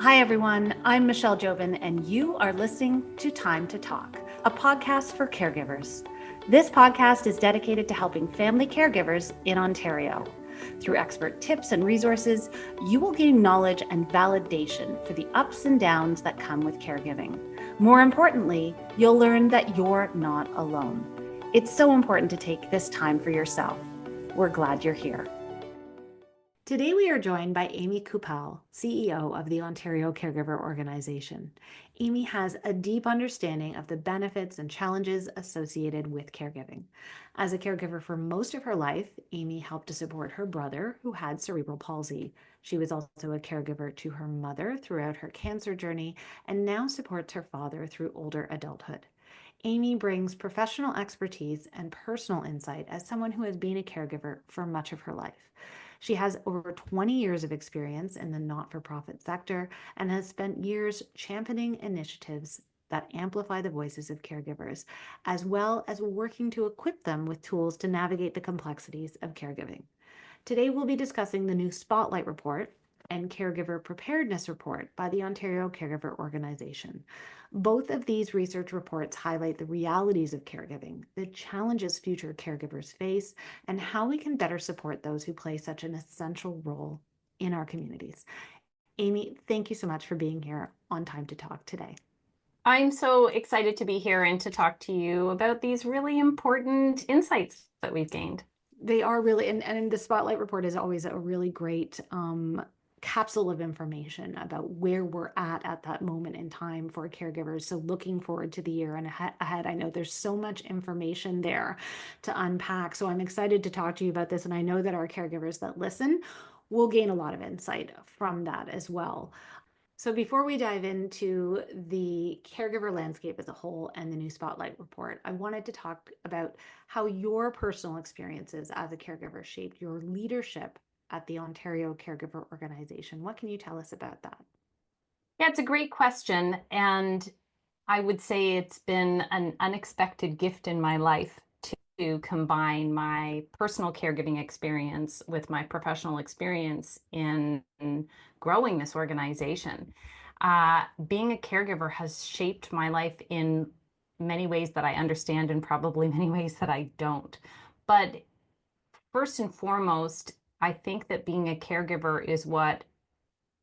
Hi, everyone. I'm Michelle Jobin, and you are listening to Time to Talk, a podcast for caregivers. This podcast is dedicated to helping family caregivers in Ontario. Through expert tips and resources, you will gain knowledge and validation for the ups and downs that come with caregiving. More importantly, you'll learn that you're not alone. It's so important to take this time for yourself. We're glad you're here. Today, we are joined by Amy Coupal, CEO of the Ontario Caregiver Organization. Amy has a deep understanding of the benefits and challenges associated with caregiving. As a caregiver for most of her life, Amy helped to support her brother who had cerebral palsy. She was also a caregiver to her mother throughout her cancer journey and now supports her father through older adulthood. Amy brings professional expertise and personal insight as someone who has been a caregiver for much of her life. She has over 20 years of experience in the not-for-profit sector and has spent years championing initiatives that amplify the voices of caregivers, as well as working to equip them with tools to navigate the complexities of caregiving. Today, we'll be discussing the new Spotlight Report and Caregiver Preparedness Report by the Ontario Caregiver Organization. Both of these research reports highlight the realities of caregiving, the challenges future caregivers face, and how we can better support those who play such an essential role in our communities. Amy, thank you so much for being here on Time to Talk today. I'm so excited to be here and to talk to you about these really important insights that we've gained. They are really, and the Spotlight Report is always a really great capsule of information about where we're at that moment in time for caregivers. So looking forward to the year and ahead, I know there's so much information there to unpack. So I'm excited to talk to you about this. And I know that our caregivers that listen will gain a lot of insight from that as well. So before we dive into the caregiver landscape as a whole and the new Spotlight Report, I wanted to talk about how your personal experiences as a caregiver shaped your leadership at the Ontario Caregiver Organization. What can you tell us about that? Yeah, it's a great question. And I would say it's been an unexpected gift in my life to combine my personal caregiving experience with my professional experience in growing this organization. Being a caregiver has shaped my life in many ways that I understand and probably many ways that I don't. But first and foremost, I think that being a caregiver is what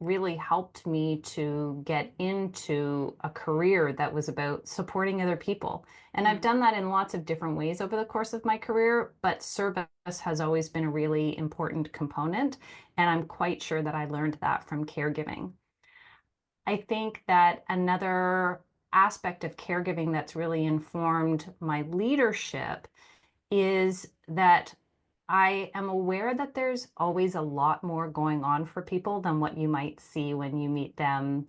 really helped me to get into a career that was about supporting other people. And I've done that in lots of different ways over the course of my career, but service has always been a really important component. And I'm quite sure that I learned that from caregiving. I think that another aspect of caregiving that's really informed my leadership is that I am aware that there's always a lot more going on for people than what you might see when you meet them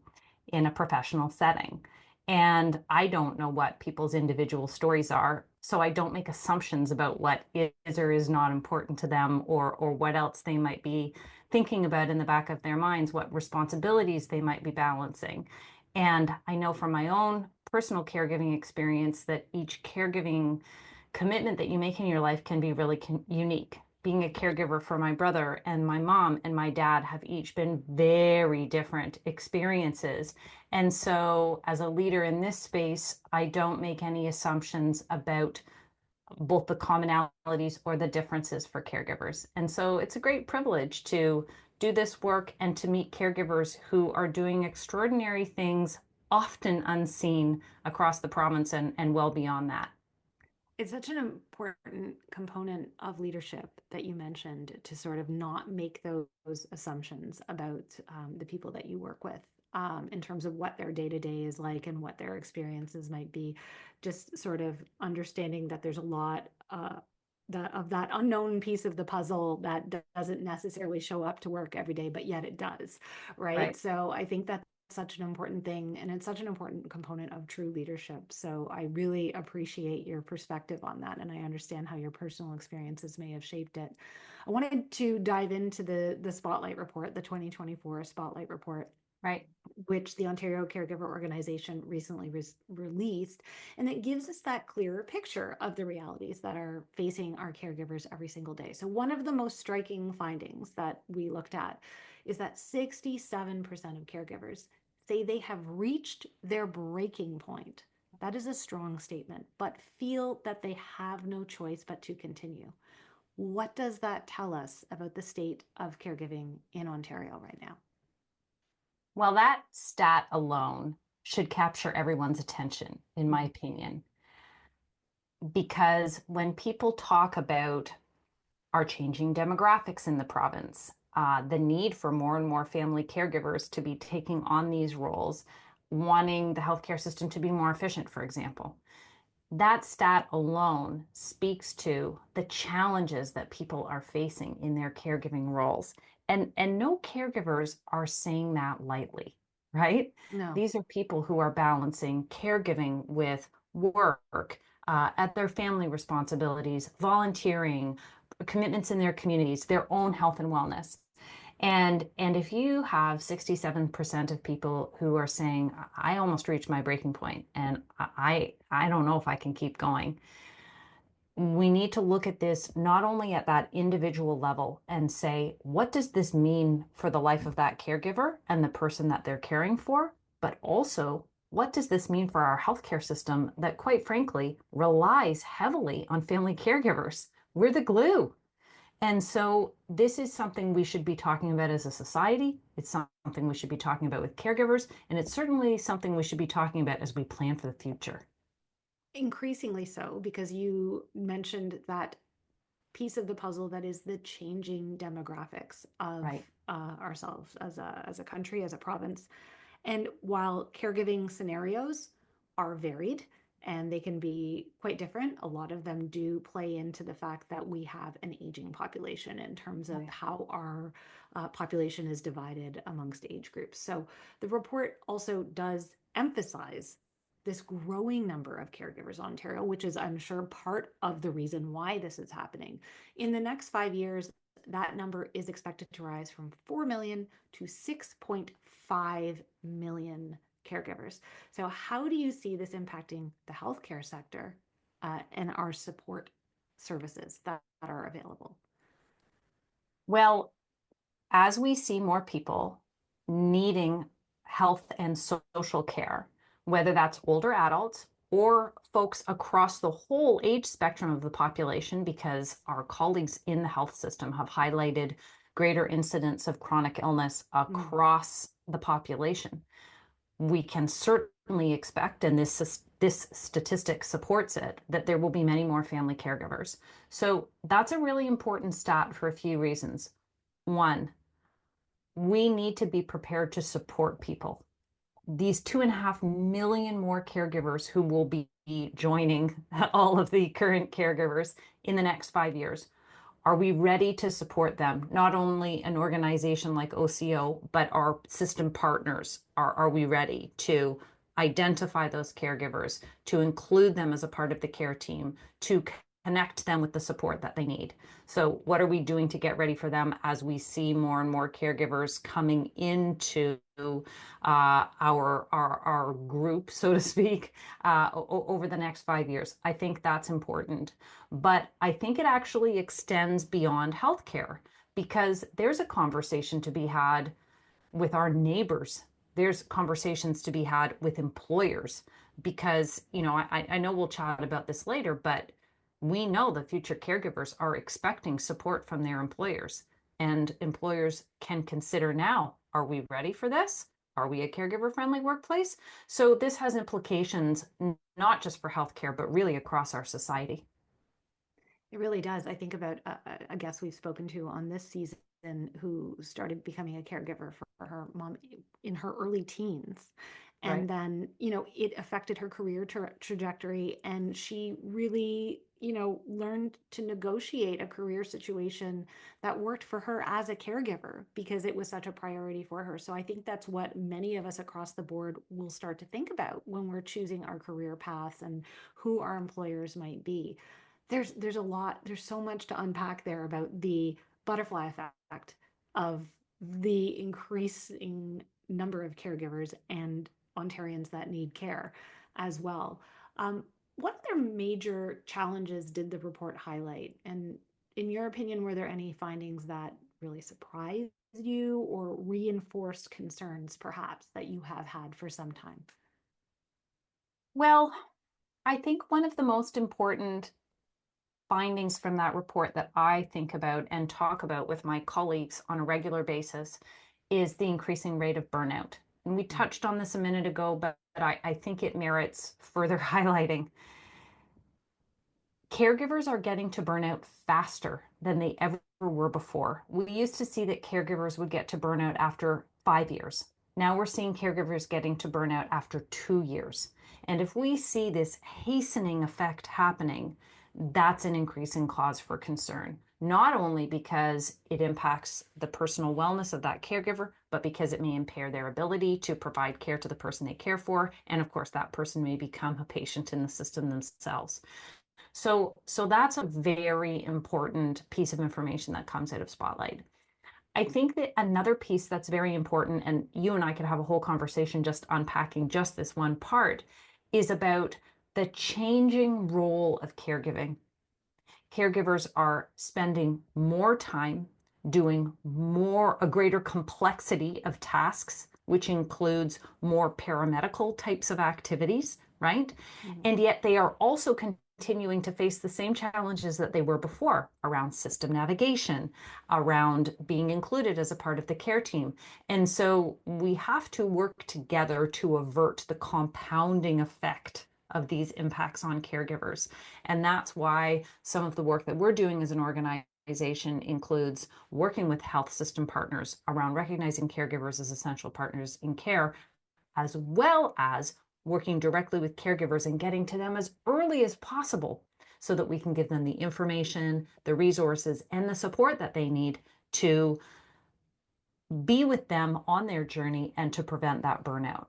in a professional setting. And I don't know what people's individual stories are, so I don't make assumptions about what is or is not important to them, or what else they might be thinking about in the back of their minds, what responsibilities they might be balancing. And I know from my own personal caregiving experience that each caregiving commitment that you make in your life can be really unique. Being a caregiver for my brother and my mom and my dad have each been very different experiences. And so, as a leader in this space, I don't make any assumptions about both the commonalities or the differences for caregivers. And so, it's a great privilege to do this work and to meet caregivers who are doing extraordinary things, often unseen across the province and well beyond that. It's such an important component of leadership that you mentioned, to sort of not make those assumptions about the people that you work with, in terms of what their day-to-day is like and what their experiences might be. Just sort of understanding that there's a lot of that unknown piece of the puzzle that doesn't necessarily show up to work every day, but yet it does, right? So I think that's such an important thing, and it's such an important component of true leadership. So I really appreciate your perspective on that, and I understand how your personal experiences may have shaped it. I wanted to dive into the Spotlight Report, the 2024 Spotlight Report, Right. which the Ontario Caregiver Organization recently released. And it gives us that clearer picture of the realities that are facing our caregivers every single day. So one of the most striking findings that we looked at is that 67% of caregivers say they have reached their breaking point. That is a strong statement, but feel that they have no choice but to continue. What does that tell us about the state of caregiving in Ontario right now? Well, that stat alone should capture everyone's attention, in my opinion, because when people talk about our changing demographics in the province, the need for more and more family caregivers to be taking on these roles, wanting the healthcare system to be more efficient, for example. That stat alone speaks to the challenges that people are facing in their caregiving roles. And no caregivers are saying that lightly, right? No. These are people who are balancing caregiving with work, at their family responsibilities, volunteering, commitments in their communities, their own health and wellness. And if you have 67% of people who are saying, I almost reached my breaking point and I don't know if I can keep going, we need to look at this not only at that individual level and say, what does this mean for the life of that caregiver and the person that they're caring for, but also what does this mean for our healthcare system that, quite frankly, relies heavily on family caregivers? We're the glue. And so this is something we should be talking about as a society. It's something we should be talking about with caregivers, and it's certainly something we should be talking about as we plan for the future. Increasingly so, because you mentioned that piece of the puzzle that is the changing demographics of Right. ourselves as a country, as a province. And while caregiving scenarios are varied and they can be quite different, a lot of them do play into the fact that we have an aging population in terms of Right. how our population is divided amongst age groups. So the report also does emphasize this growing number of caregivers in Ontario, which is, I'm sure, part of the reason why this is happening. In the next 5 years, that number is expected to rise from 4 million to 6.5 million caregivers. So, how do you see this impacting the healthcare sector and our support services that are available? Well, as we see more people needing health and social care, whether that's older adults or folks across the whole age spectrum of the population, because our colleagues in the health system have highlighted greater incidence of chronic illness Mm. across the population, we can certainly expect, and this statistic supports it, that there will be many more family caregivers. So that's a really important stat for a few reasons. One, we need to be prepared to support people. These 2.5 million more caregivers who will be joining all of the current caregivers in the next 5 years. Are we ready to support them? Not only an organization like OCO, but our system partners. Are we ready to identify those caregivers, to include them as a part of the care team, to connect them with the support that they need? So, what are we doing to get ready for them as we see more and more caregivers coming into our group, so to speak, over the next 5 years? I think that's important. But I think it actually extends beyond healthcare because there's a conversation to be had with our neighbors. There's conversations to be had with employers because, I know we'll chat about this later, but we know the future caregivers are expecting support from their employers. And employers can consider now, are we ready for this? Are we a caregiver friendly workplace? So this has implications not just for healthcare, but really across our society. It really does. I think about a guest we've spoken to on this season who started becoming a caregiver for her mom in her early teens. And Right. then, it affected her career trajectory. And she really, learned to negotiate a career situation that worked for her as a caregiver because it was such a priority for her. So I think that's what many of us across the board will start to think about when we're choosing our career paths and who our employers might be. There's so much to unpack there about the butterfly effect of the increasing number of caregivers and Ontarians that need care as well. What other major challenges did the report highlight? And in your opinion, were there any findings that really surprised you or reinforced concerns perhaps that you have had for some time? Well, I think one of the most important findings from that report that I think about and talk about with my colleagues on a regular basis is the increasing rate of burnout. And we touched on this a minute ago, but I think it merits further highlighting. Caregivers are getting to burnout faster than they ever were before. We used to see that caregivers would get to burnout after 5 years. Now we're seeing caregivers getting to burnout after 2 years. And if we see this hastening effect happening, that's an increasing cause for concern, not only because it impacts the personal wellness of that caregiver, but because it may impair their ability to provide care to the person they care for. And of course, that person may become a patient in the system themselves. So that's a very important piece of information that comes out of Spotlight. I think that another piece that's very important, and you and I could have a whole conversation just unpacking just this one part, is about the changing role of caregiving. Caregivers are spending more time doing a greater complexity of tasks, which includes more paramedical types of activities, right? Mhm. And yet they are also continuing to face the same challenges that they were before around system navigation, around being included as a part of the care team. And so we have to work together to avert the compounding effect of these impacts on caregivers. And that's why some of the work that we're doing as an organization includes working with health system partners around recognizing caregivers as essential partners in care, as well as working directly with caregivers and getting to them as early as possible so that we can give them the information, the resources, and the support that they need to be with them on their journey and to prevent that burnout.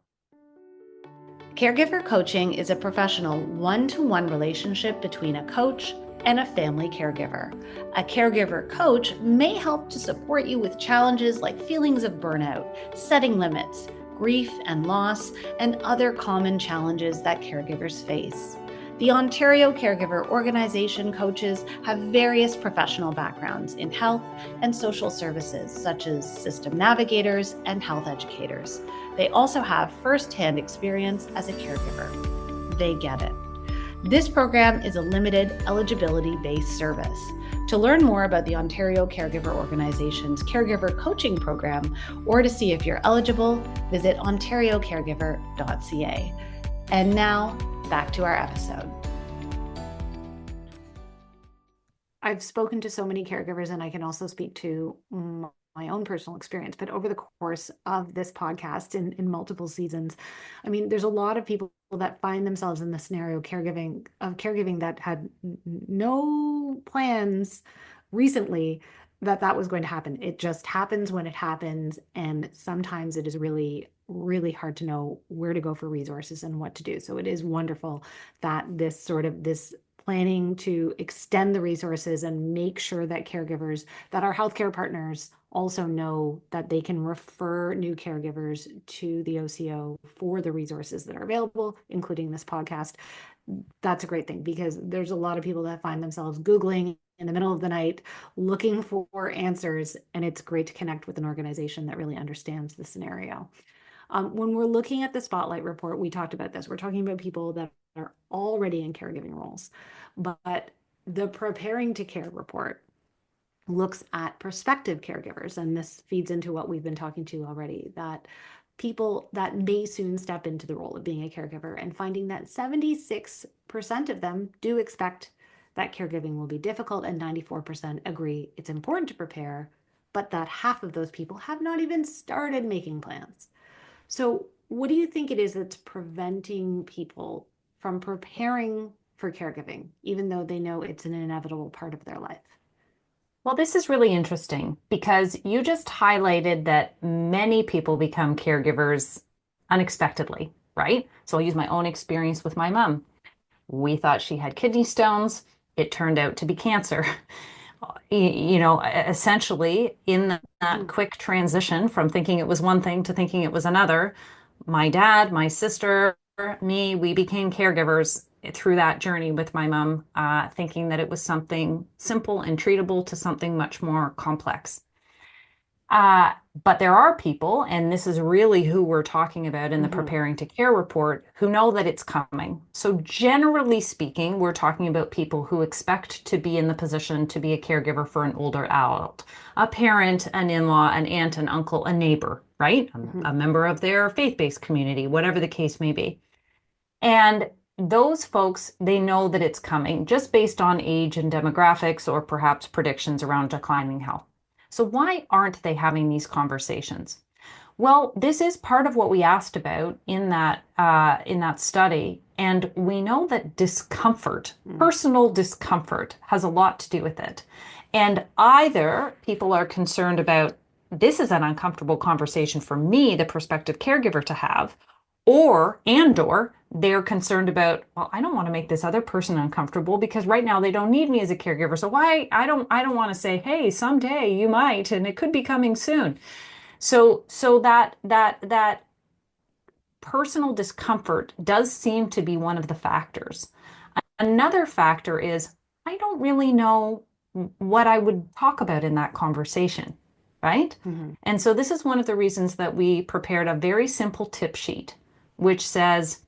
Caregiver coaching is a professional one-to-one relationship between a coach and a family caregiver. A caregiver coach may help to support you with challenges like feelings of burnout, setting limits, grief and loss, and other common challenges that caregivers face. The Ontario Caregiver Organization coaches have various professional backgrounds in health and social services, such as system navigators and health educators. They also have firsthand experience as a caregiver. They get it. This program is a limited eligibility-based service. To learn more about the Ontario Caregiver Organization's caregiver coaching program, or to see if you're eligible, visit ontariocaregiver.ca. And now, back to our episode. I've spoken to so many caregivers, and I can also speak to my own personal experience, but over the course of this podcast in multiple seasons, I mean, there's a lot of people that find themselves in the scenario caregiving that had no plans recently that was going to happen. It just happens when it happens, and sometimes it is really, really hard to know where to go for resources and what to do. So it is wonderful that this planning to extend the resources and make sure that caregivers, that our healthcare partners also know that they can refer new caregivers to the OCO for the resources that are available, including this podcast. That's a great thing, because there's a lot of people that find themselves Googling in the middle of the night looking for answers, and it's great to connect with an organization that really understands the scenario. When we're looking at the Spotlight report, we talked about this. We're talking about people that are already in caregiving roles, but the Preparing to Care report looks at prospective caregivers, and this feeds into what we've been talking to already, that people that may soon step into the role of being a caregiver, and finding that 76% of them do expect that caregiving will be difficult, and 94% agree it's important to prepare, but that half of those people have not even started making plans. So what do you think it is that's preventing people from preparing for caregiving, even though they know it's an inevitable part of their life? Well, this is really interesting because you just highlighted that many people become caregivers unexpectedly, right? So I'll use my own experience with my mom. We thought she had kidney stones. It turned out to be cancer. Essentially, in that quick transition from thinking it was one thing to thinking it was another, my dad, my sister, me, we became caregivers through that journey with my mom, thinking that it was something simple and treatable to something much more complex. Uh, but there are people, and this is really who we're talking about in the Hmm. Preparing to Care report, who know that it's coming. So, generally speaking, we're talking about people who expect to be in the position to be a caregiver for an older adult, a parent, an in-law, an aunt, an uncle, a neighbor, right? Hmm. A member of their faith-based community, whatever the case may be. And those folks, they know that it's coming just based on age and demographics or perhaps predictions around declining health. So why aren't they having these conversations? Well, this is part of what we asked about in that study, and we know that discomfort, personal discomfort, has a lot to do with it. And either people are concerned about this is an uncomfortable conversation for me, the prospective caregiver, to have, or they're concerned about, well, I don't want to make this other person uncomfortable because right now they don't need me as a caregiver. So why I don't want to say, hey, someday you might, and it could be coming soon. So that personal discomfort does seem to be one of the factors. Another factor is I don't really know what I would talk about in that conversation, right? Hmm. And so this is one of the reasons that we prepared a very simple tip sheet, which says,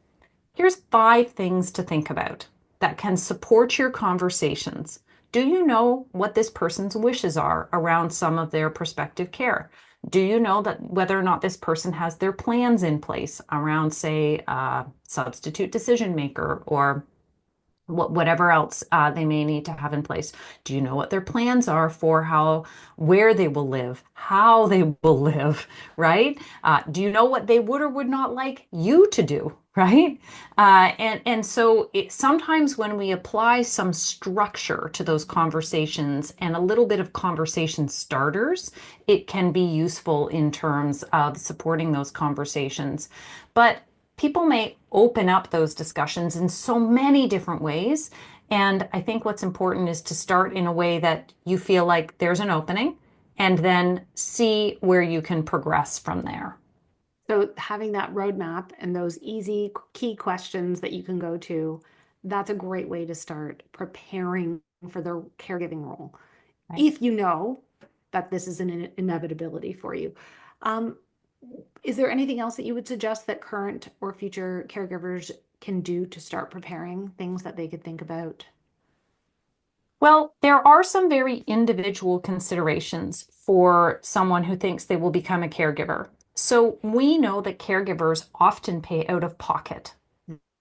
here's 5 things to think about that can support your conversations. Do you know what this person's wishes are around some of their prospective care? Do you know that whether or not this person has their plans in place around, say, substitute decision maker or whatever else they may need to have in place? Do you know what their plans are for where they will live, how they will live, right? Do you know what they would or would not like you to do, right? And so sometimes when we apply some structure to those conversations and a little bit of conversation starters, it can be useful in terms of supporting those conversations. But people may open up those discussions in so many different ways. And I think what's important is to start in a way that you feel like there's an opening and then see where you can progress from there. So having that roadmap and those easy key questions that you can go to, that's a great way to start preparing for the caregiving role. Right. If you know that this is an inevitability for you. Um, is there anything else that you would suggest that current or future caregivers can do to start preparing, things that they could think about? Well, there are some very individual considerations for someone who thinks they will become a caregiver. So we know that caregivers often pay out of pocket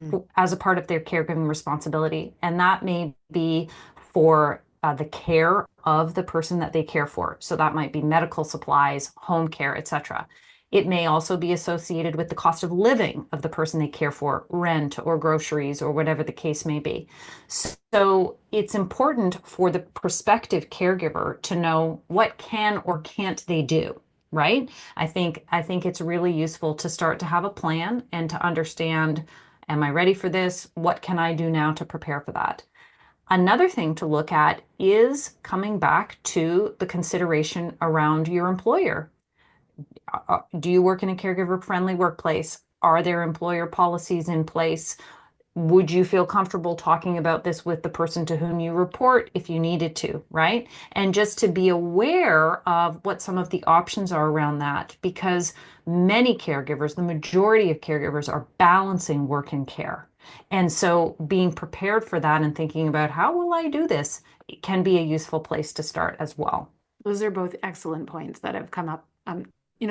Mhm. as a part of their caregiving responsibility. And that may be for the care of the person that they care for. So that might be medical supplies, home care, etc. It may also be associated with the cost of living of the person they care for, rent or groceries or whatever the case may be. So it's important for the prospective caregiver to know what can or can't they do, right? I think it's really useful to start to have a plan and to understand, am I ready for this? What can I do now to prepare for that? Another thing to look at is coming back to the consideration around your employer. Do you work in a caregiver friendly workplace? Are there employer policies in place? Would you feel comfortable talking about this with the person to whom you report if you needed to, right? And just to be aware of what some of the options are around that, because many caregivers, the majority of caregivers, are balancing work and care. And so being prepared for that and thinking about how will I do this, it can be a useful place to start as well. Those are both excellent points that have come up,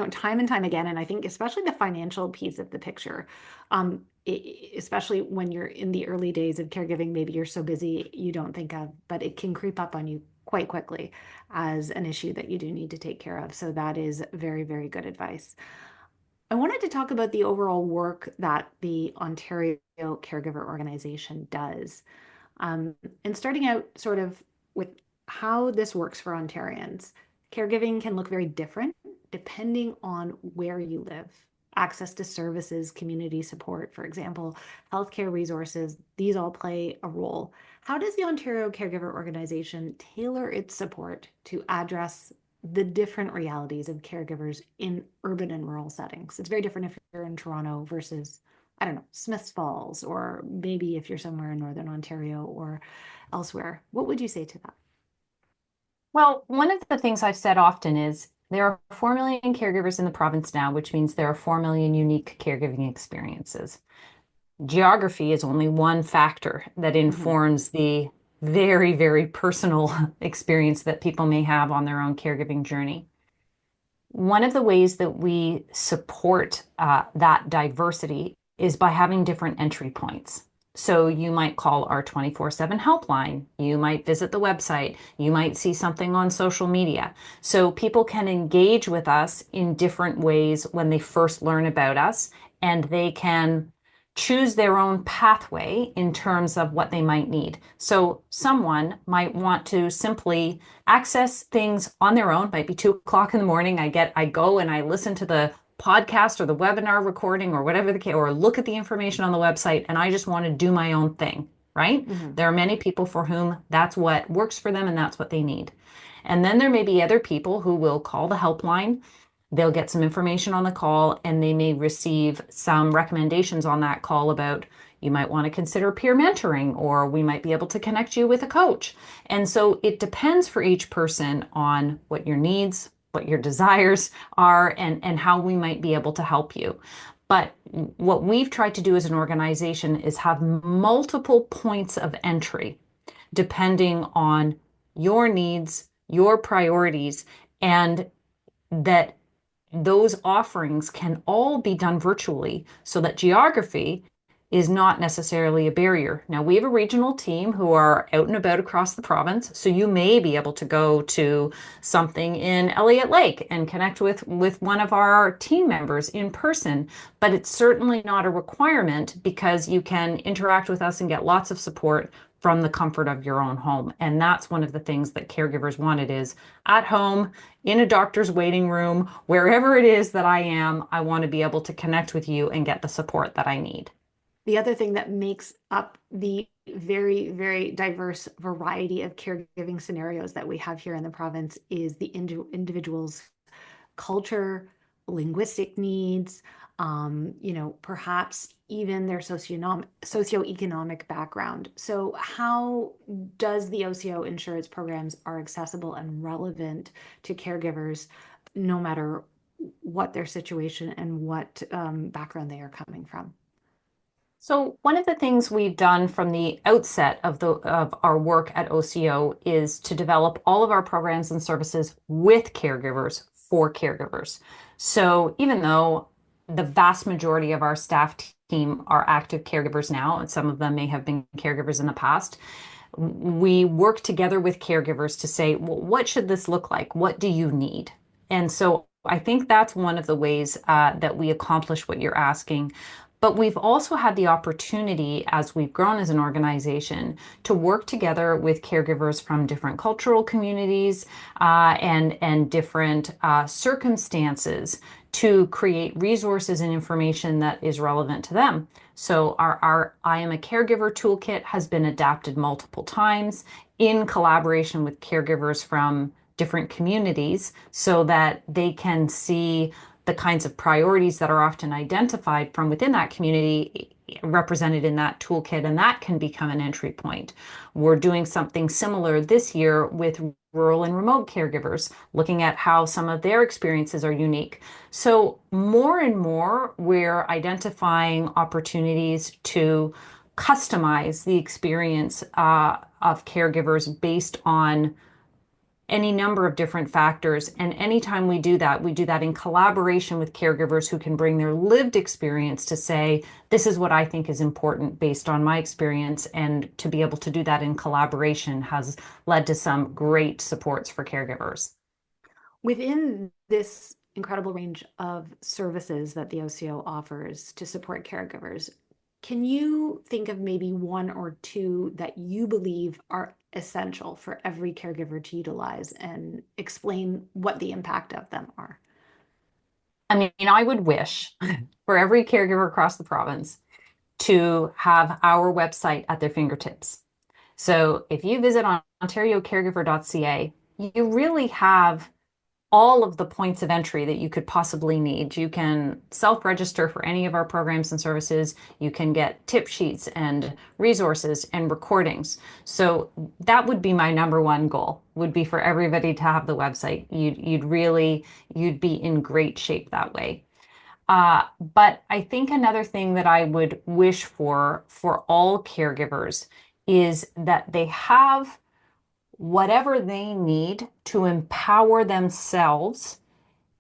time and time again. And I think especially the financial piece of the picture, especially when you're in the early days of caregiving, maybe you're so busy you don't think of, but it can creep up on you quite quickly as an issue that you do need to take care of. So that is very, very good advice. I wanted to talk about the overall work that the Ontario Caregiver Organization does. Um, and starting out sort of with how this works for Ontarians. Caregiving can look very different depending on where you live. Access to services, community support, for example, healthcare resources, these all play a role. How does the Ontario Caregiver Organization tailor its support to address the different realities of caregivers in urban and rural settings? It's very different if you're in Toronto versus, I don't know, Smiths Falls, or maybe if you're somewhere in Northern Ontario or elsewhere. What would you say to that? Well, one of the things I've said often is There are 4 million caregivers in the province now, which means there are 4 million unique caregiving experiences. Geography is only one factor that Mhm. informs the very, very personal experience that people may have on their own caregiving journey. One of the ways that we support that diversity is by having different entry points. So you might call our 24/7 helpline. You might visit the website. You might see something on social media. So people can engage with us in different ways when they first learn about us, and they can choose their own pathway in terms of what they might need. So someone might want to simply access things on their own. Might be 2 o'clock in the morning. I go and I listen to the podcast or the webinar recording or whatever the case, or look at the information on the website, and I just want to do my own thing, right? Mhm. There are many people for whom that's what works for them and that's what they need. And then there may be other people who will call the helpline. They'll get some information on the call and they may receive some recommendations on that call about you might want to consider peer mentoring, or we might be able to connect you with a coach. And so it depends for each person on what your needs, what your desires are, and how we might be able to help you. But what we've tried to do as an organization is have multiple points of entry depending on your needs, your priorities, and that those offerings can all be done virtually so that geography is not necessarily a barrier. Now, we have a regional team who are out and about across the province, so you may be able to go to something in Elliott Lake and connect with one of our team members in person, but it's certainly not a requirement because you can interact with us and get lots of support from the comfort of your own home. And that's one of the things that caregivers wanted is at home, in a doctor's waiting room, wherever it is that I am, I want to be able to connect with you and get the support that I need. The other thing that makes up the very, very diverse variety of caregiving scenarios that we have here in the province is the individual's culture, linguistic needs, perhaps even their socioeconomic background. So, how does the OCO ensure its programs are accessible and relevant to caregivers, no matter what their situation and what background they are coming from? So one of the things we've done from the outset of our work at OCO is to develop all of our programs and services with caregivers for caregivers. So even though the vast majority of our staff team are active caregivers now, and some of them may have been caregivers in the past, we work together with caregivers to say, well, what should this look like? What do you need? And so I think that's one of the ways that we accomplish what you're asking. But we've also had the opportunity, as we've grown as an organization, to work together with caregivers from different cultural communities and different circumstances to create resources and information that is relevant to them. So our I Am a Caregiver toolkit has been adapted multiple times in collaboration with caregivers from different communities so that they can see the kinds of priorities that are often identified from within that community represented in that toolkit, and that can become an entry point. We're doing something similar this year with rural and remote caregivers, looking at how some of their experiences are unique. So more and more, we're identifying opportunities to customize the experience of caregivers based on any number of different factors. And anytime we do that in collaboration with caregivers who can bring their lived experience to say, this is what I think is important based on my experience. And to be able to do that in collaboration has led to some great supports for caregivers. Within this incredible range of services that the OCO offers to support caregivers, can you think of maybe one or two that you believe are essential for every caregiver to utilize and explain what the impact of them are? I mean, I would wish for every caregiver across the province to have our website at their fingertips. So if you visit on ontariocaregiver.ca, you really have all of the points of entry that you could possibly need. You can self-register for any of our programs and services. You can get tip sheets and resources and recordings. So that would be my number one goal, would be for everybody to have the website. You'd be in great shape that way. But I think another thing that I would wish for all caregivers is that they have whatever they need to empower themselves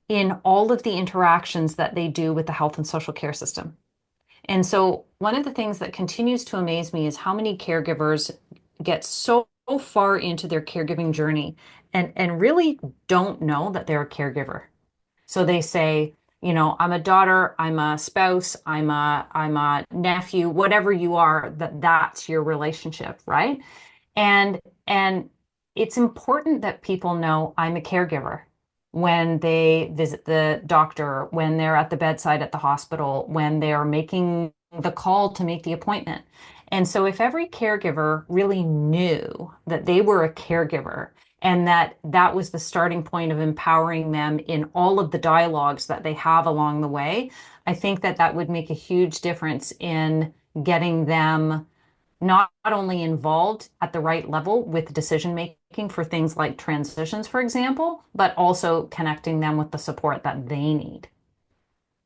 in all of the interactions that they do with the health and social care system. And so, one of the things that continues to amaze me is how many caregivers get so far into their caregiving journey and really don't know that they're a caregiver. So they say, I'm a daughter, I'm a spouse, I'm a nephew, whatever you are, that's your relationship, right? And and it's important that people know I'm a caregiver when they visit the doctor, when they're at the bedside at the hospital, when they're making the call to make the appointment. And so if every caregiver really knew that they were a caregiver and that that was the starting point of empowering them in all of the dialogues that they have along the way, I think that that would make a huge difference in getting them not only involved at the right level with decision making for things like transitions, for example, but also connecting them with the support that they need.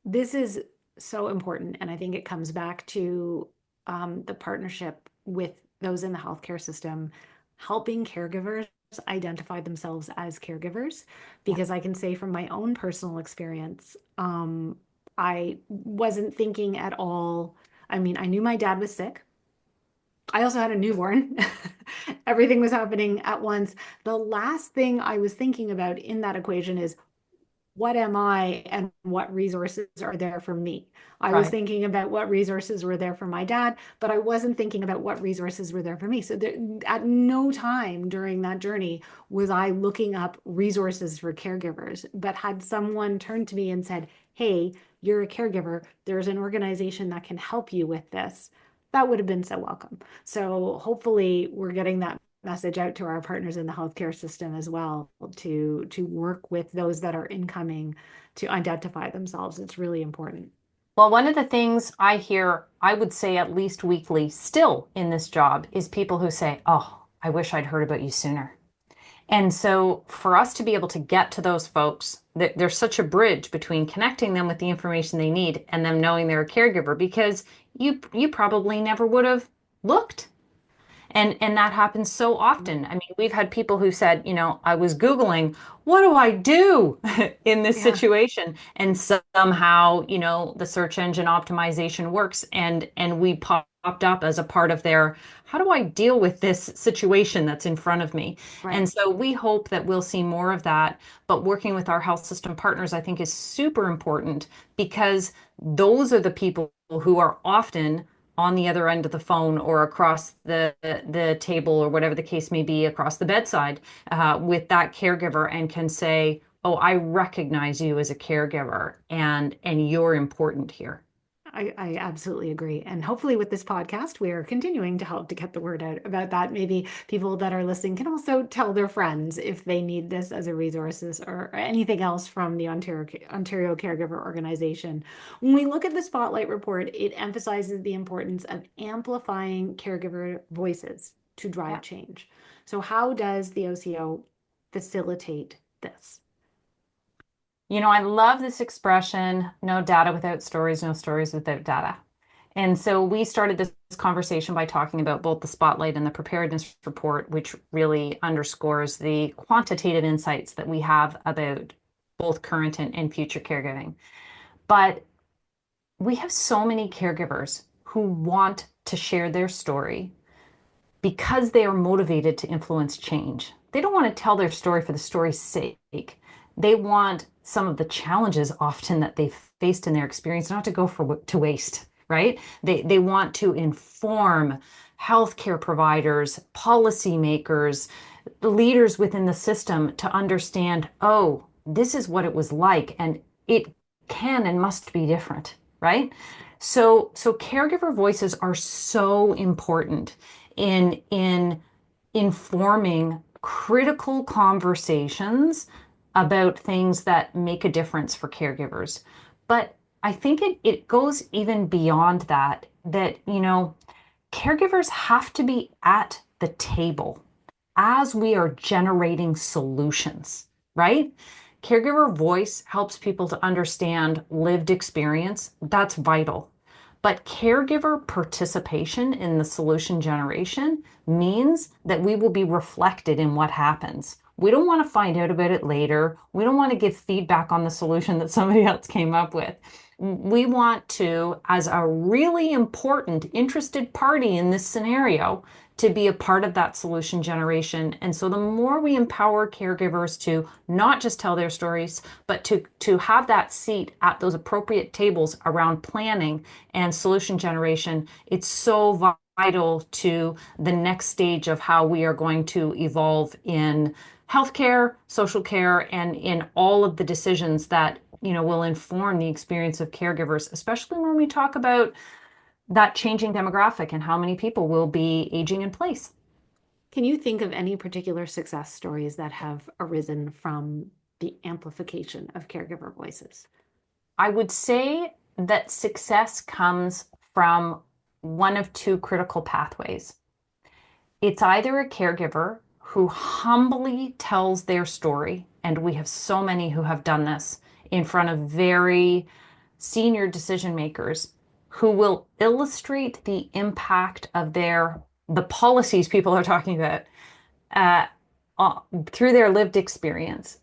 This is so important. And I think it comes back to the partnership with those in the healthcare system, helping caregivers identify themselves as caregivers. Yeah. Because I can say from my own personal experience, I wasn't thinking at all. I mean, I knew my dad was sick. I also had a newborn. Everything was happening at once. The last thing I was thinking about in that equation is what am I and what resources are there for me? I was Right. thinking about what resources were there for my dad, but I wasn't thinking about what resources were there for me. So there, at no time during that journey was I looking up resources for caregivers, but had someone turned to me and said, "Hey, you're a caregiver. There's an organization that can help you with this." That would have been so welcome. So hopefully we're getting that message out to our partners in the healthcare system as well to work with those that are incoming to identify themselves. It's really important. Well, one of the things I hear, I would say at least weekly, still in this job, is people who say, "Oh, I wish I'd heard about you sooner." And so for us to be able to get to those folks, there's such a bridge between connecting them with the information they need and them knowing they're a caregiver because you probably never would have looked. And that happens so often. I mean, we've had people who said, I was Googling, what do I do in this Yeah, situation? And somehow, the search engine optimization works and we popped up as a part of their, how do I deal with this situation that's in front of me? right. And so we hope that we'll see more of that. But working with our health system partners, I think is super important because those are the people who are often on the other end of the phone or across the table or whatever the case may be across the bedside with that caregiver and can say, "Oh, I recognize you as a caregiver, and you're important here." I absolutely agree. And hopefully, with this podcast, we are continuing to help to get the word out about that. Maybe people that are listening can also tell their friends if they need this as a resources or anything else from the Ontario Caregiver Organization. When we look at the Spotlight report, it emphasizes the importance of amplifying caregiver voices to drive Yeah. change. So, how does the OCO facilitate this? I love this expression, no data without stories, no stories without data. And so we started this conversation by talking about both the Spotlight and the Preparedness Report, which really underscores the quantitative insights that we have about both current and future caregiving. But we have so many caregivers who want to share their story because they are motivated to influence change. They don't want to tell their story for the story's sake. They want some of the challenges often that they've faced in their experience not to go to waste, right? They want to inform healthcare providers, policymakers, leaders within the system to understand, oh, this is what it was like, and it can and must be different, right? So caregiver voices are so important in informing critical conversations about things that make a difference for caregivers. But I think it goes even beyond that, caregivers have to be at the table as we are generating solutions, right? Caregiver voice helps people to understand lived experience. That's vital. But caregiver participation in the solution generation means that we will be reflected in what happens. We don't want to find out about it later. We don't want to give feedback on the solution that somebody else came up with. We want to, as a really important interested party in this scenario, to be a part of that solution generation. And so the more we empower caregivers to not just tell their stories, but to have that seat at those appropriate tables around planning and solution generation, it's so vital to the next stage of how we are going to evolve in healthcare, social care, and in all of the decisions that will inform the experience of caregivers, especially when we talk about that changing demographic and how many people will be aging in place. Can you think of any particular success stories that have arisen from the amplification of caregiver voices? I would say that success comes from one of two critical pathways. It's either a caregiver who humbly tells their story, and we have so many who have done this in front of very senior decision makers who will illustrate the impact of the policies people are talking about uh, through their lived experience.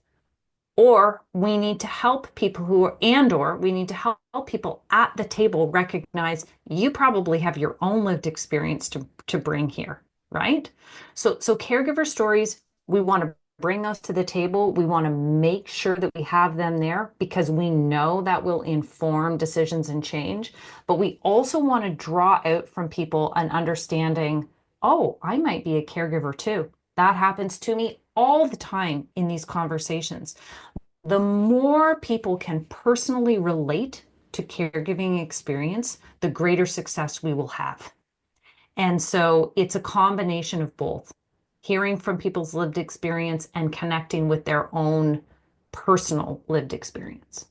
Or we need to help people or we need to help people at the table recognize you probably have your own lived experience to bring here, right? So caregiver stories, we want to bring those to the table. We want to make sure that we have them there because we know that will inform decisions and change. But we also want to draw out from people an understanding, oh, I might be a caregiver too. That happens to me all the time in these conversations. The more people can personally relate to caregiving experience, the greater success we will have. And so it's a combination of both, hearing from people's lived experience and connecting with their own personal lived experience.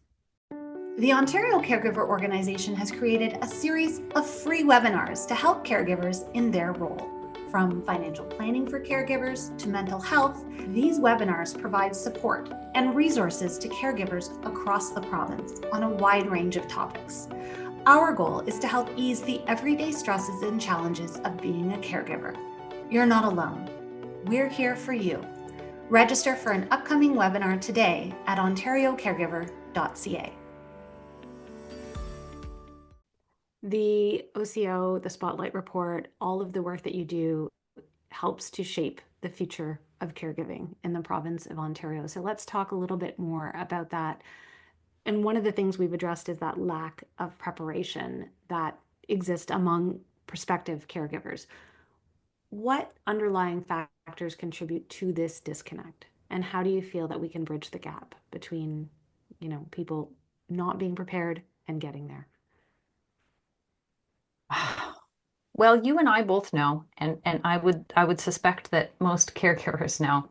The Ontario Caregiver Organization has created a series of free webinars to help caregivers in their role. From financial planning for caregivers to mental health, these webinars provide support and resources to caregivers across the province on a wide range of topics. Our goal is to help ease the everyday stresses and challenges of being a caregiver. You're not alone. We're here for you. Register for an upcoming webinar today at ontariocaregiver.ca. The OCO, the Spotlight Report, all of the work that you do helps to shape the future of caregiving in the province of Ontario. So let's talk a little bit more about that. And one of the things we've addressed is that lack of preparation that exists among prospective caregivers. What underlying factors contribute to this disconnect? And how do you feel that we can bridge the gap between, people not being prepared and getting there? Well, you and I both know, and I would suspect that most caregivers know,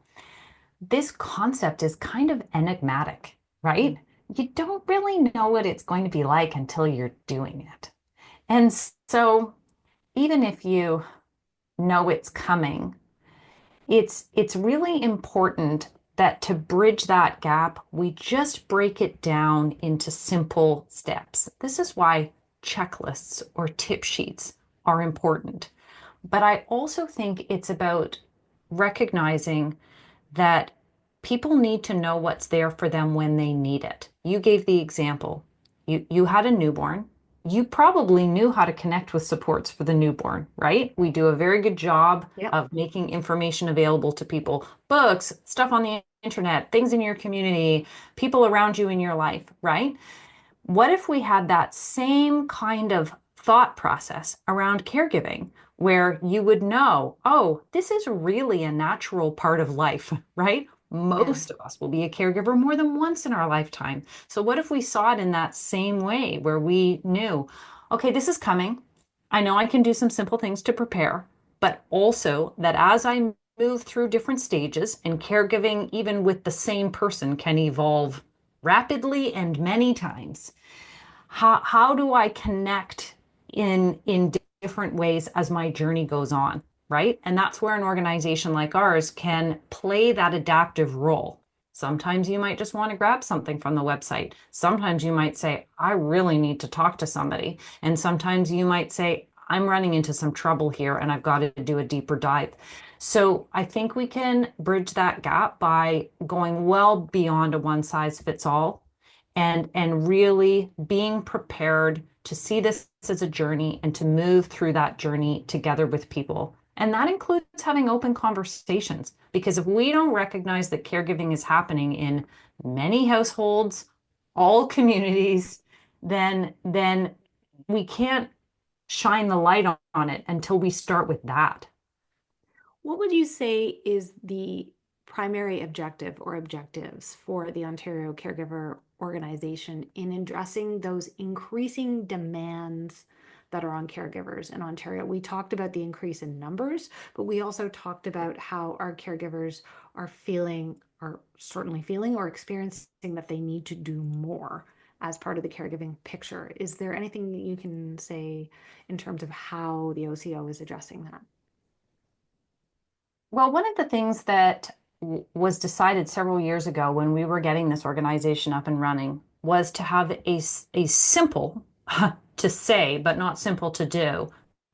this concept is kind of enigmatic, right? You don't really know what it's going to be like until you're doing it. And so even if you know it's coming, it's really important that to bridge that gap, we just break it down into simple steps. This is why checklists or tip sheets are important. But I also think it's about recognizing that people need to know what's there for them when they need it. You gave the example. You had a newborn. You probably knew how to connect with supports for the newborn, right? We do a very good job of making information available to people, books, stuff on the internet, things in your community, people around you in your life, right? What if we had that same kind of thought process around caregiving, where you would know, oh, this is really a natural part of life, right? Most of us will be a caregiver more than once in our lifetime. So what if we saw it in that same way, where we knew, okay, this is coming. I know I can do some simple things to prepare, but also that as I move through different stages, and caregiving, even with the same person, can evolve rapidly and many times. How do I connect in different ways as my journey goes on, right? And that's where an organization like ours can play that adaptive role. Sometimes you might just want to grab something from the website. Sometimes you might say, I really need to talk to somebody. And sometimes you might say, I'm running into some trouble here and I've got to do a deeper dive. So I think we can bridge that gap by going well beyond a one size fits all, and really being prepared to see this as a journey and to move through that journey together with people. And that includes having open conversations, because if we don't recognize that caregiving is happening in many households, all communities, then we can't shine the light on it until we start with that. What would you say is the primary objective or objectives for the Ontario Caregiver Organization in addressing those increasing demands that are on caregivers in Ontario? We talked about the increase in numbers, but we also talked about how our caregivers are feeling, are certainly feeling or experiencing that they need to do more as part of the caregiving picture. Is there anything that you can say in terms of how the OCO is addressing that? Well, one of the things that was decided several years ago when we were getting this organization up and running was to have a simple to say, but not simple to do,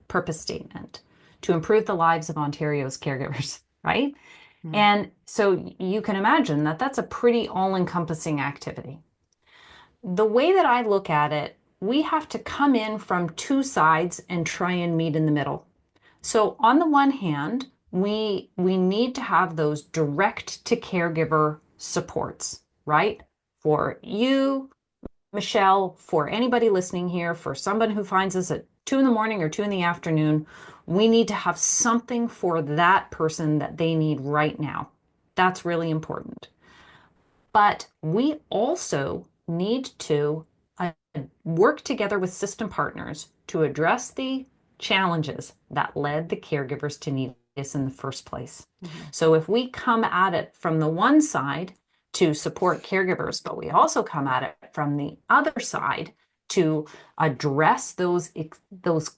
purpose statement to improve the lives of Ontario's caregivers, right? Mm. And so you can imagine that that's a pretty all-encompassing activity. The way that I look at it, we have to come in from two sides and try and meet in the middle. So on the one hand, we need to have those direct to caregiver supports, right? For you, Michelle, for anybody listening here, for someone who finds us at 2 in the morning or 2 in the afternoon, we need to have something for that person that they need right now. That's really important. But we also need to work together with system partners to address the challenges that led the caregivers to need this in the first place. Mm-hmm. So if we come at it from the one side to support caregivers, but we also come at it from the other side to address those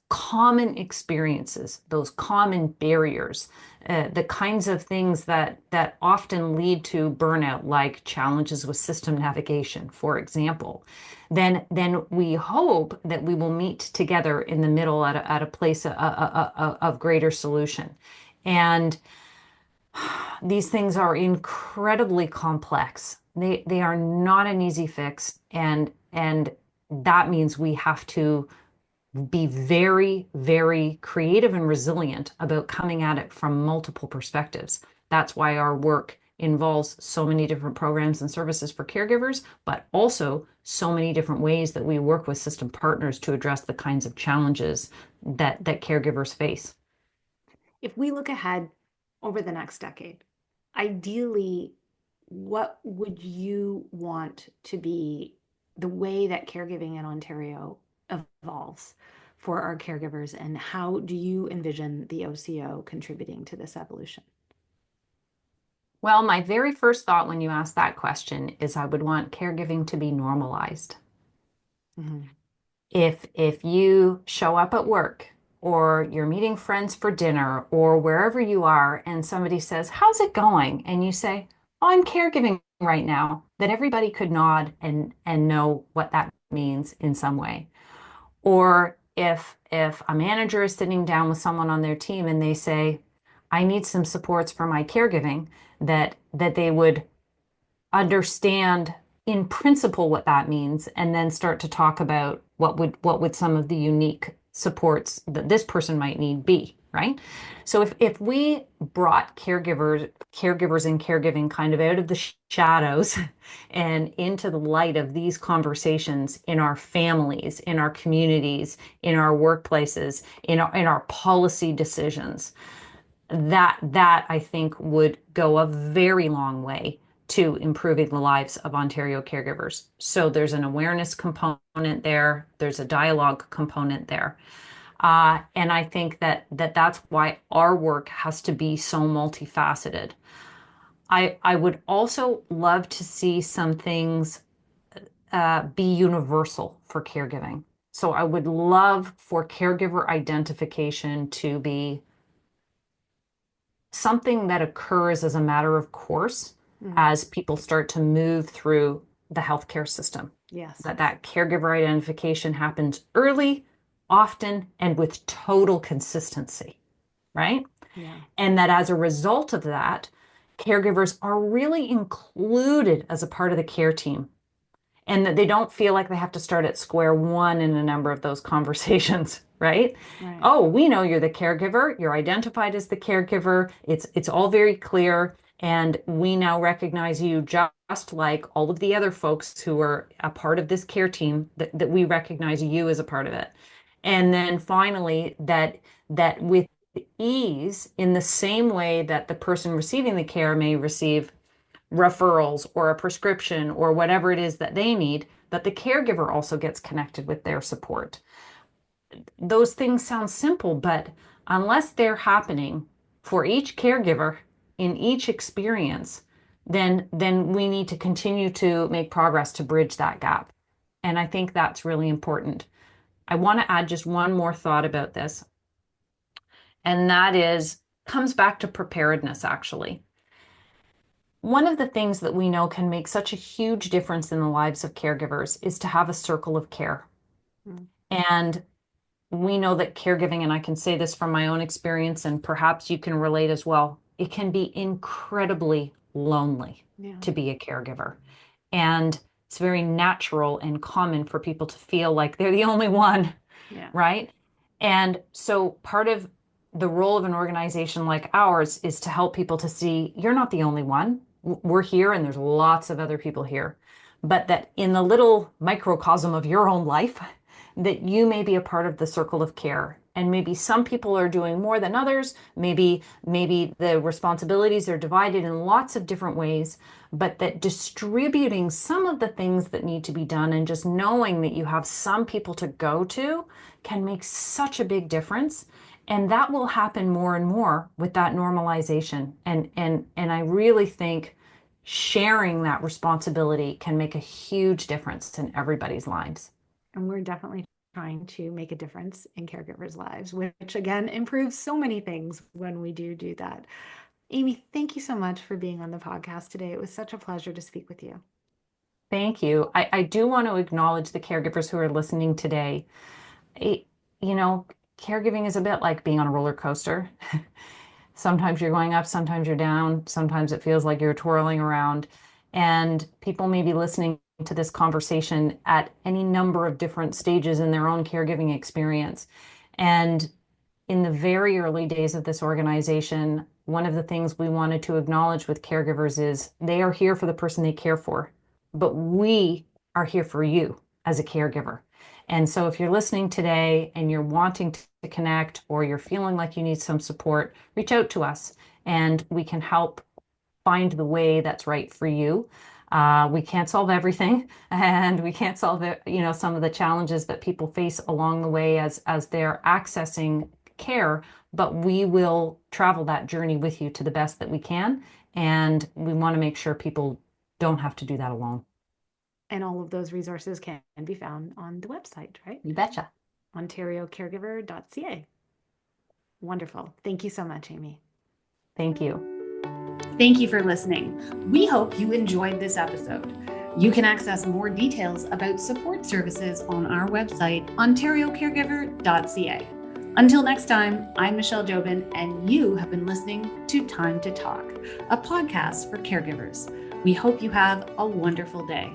common experiences, those common barriers, the kinds of things that often lead to burnout, like challenges with system navigation, for example, then we hope that we will meet together in the middle at a place of greater solution. And these things are incredibly complex. They are not an easy fix, and that means we have to be very, very creative and resilient about coming at it from multiple perspectives. That's why our work involves so many different programs and services for caregivers, but also so many different ways that we work with system partners to address the kinds of challenges that caregivers face. If we look ahead over the next decade, ideally, what would you want to be the way that caregiving in Ontario evolves for our caregivers, and how do you envision the OCO contributing to this evolution? Well, my very first thought when you asked that question is I would want caregiving to be normalized. Mm-hmm. If you show up at work or you're meeting friends for dinner or wherever you are and somebody says, "How's it going?" and you say, "Oh, I'm caregiving right now," then everybody could nod and know what that means in some way. Or if a manager is sitting down with someone on their team and they say, "I need some supports for my caregiving," that they would understand in principle what that means, and then start to talk about what would some of the unique supports that this person might need be, right? So if we brought caregivers and caregiving kind of out of the shadows and into the light of these conversations in our families, in our communities, in our workplaces, in our policy decisions, that I think would go a very long way to improving the lives of Ontario caregivers. So there's an awareness component there. There's a dialogue component there. And I think that's why our work has to be so multifaceted. I would also love to see some things be universal for caregiving. So I would love for caregiver identification to be something that occurs as a matter of course as people start to move through the healthcare system. Yes. That caregiver identification happens early, often, and with total consistency, right? Yeah. And that as a result of that, caregivers are really included as a part of the care team, and that they don't feel like they have to start at square one in a number of those conversations, right? Right. Oh, we know you're the caregiver. You're identified as the caregiver. It's all very clear. And we now recognize you just like all of the other folks who are a part of this care team, that we recognize you as a part of it. And then finally, that with ease, in the same way that the person receiving the care may receive referrals or a prescription or whatever it is that they need, that the caregiver also gets connected with their support. Those things sound simple, but unless they're happening for each caregiver in each experience, then we need to continue to make progress to bridge that gap. And I think that's really important. I want to add just one more thought about this, and that is comes back to preparedness, actually. One of the things that we know can make such a huge difference in the lives of caregivers is to have a circle of care. Mm. And we know that caregiving, and I can say this from my own experience, and perhaps you can relate as well, it can be incredibly lonely to be a caregiver. And it's very natural and common for people to feel like they're the only one, right? And so part of the role of an organization like ours is to help people to see you're not the only one. We're here and there's lots of other people here. But that in the little microcosm of your own life, that you may be a part of the circle of care. And maybe some people are doing more than others. Maybe the responsibilities are divided in lots of different ways, but that distributing some of the things that need to be done and just knowing that you have some people to go to can make such a big difference. And that will happen more and more with that normalization. And I really think sharing that responsibility can make a huge difference in everybody's lives. And we're definitely trying to make a difference in caregivers' lives, which again improves so many things when we do that. Amy, thank you so much for being on the podcast today. It was such a pleasure to speak with you. Thank you. I do want to acknowledge the caregivers who are listening today. Caregiving is a bit like being on a roller coaster. Sometimes you're going up, sometimes you're down, sometimes it feels like you're twirling around. And people may be listening to this conversation at any number of different stages in their own caregiving experience. And in the very early days of this organization, one of the things we wanted to acknowledge with caregivers is they are here for the person they care for, but we are here for you as a caregiver. And so if you're listening today and you're wanting to connect or you're feeling like you need some support, reach out to us and we can help find the way that's right for you. We can't solve everything, and we can't solve some of the challenges that people face along the way as they're accessing care, but we will travel that journey with you to the best that we can. And we want to make sure people don't have to do that alone. And all of those resources can be found on the website, right? You betcha. OntarioCaregiver.ca. Wonderful. Thank you so much, Amy. Thank you. Thank you for listening. We hope you enjoyed this episode. You can access more details about support services on our website, OntarioCaregiver.ca. Until next time, I'm Michelle Jobin, and you have been listening to Time to Talk, a podcast for caregivers. We hope you have a wonderful day.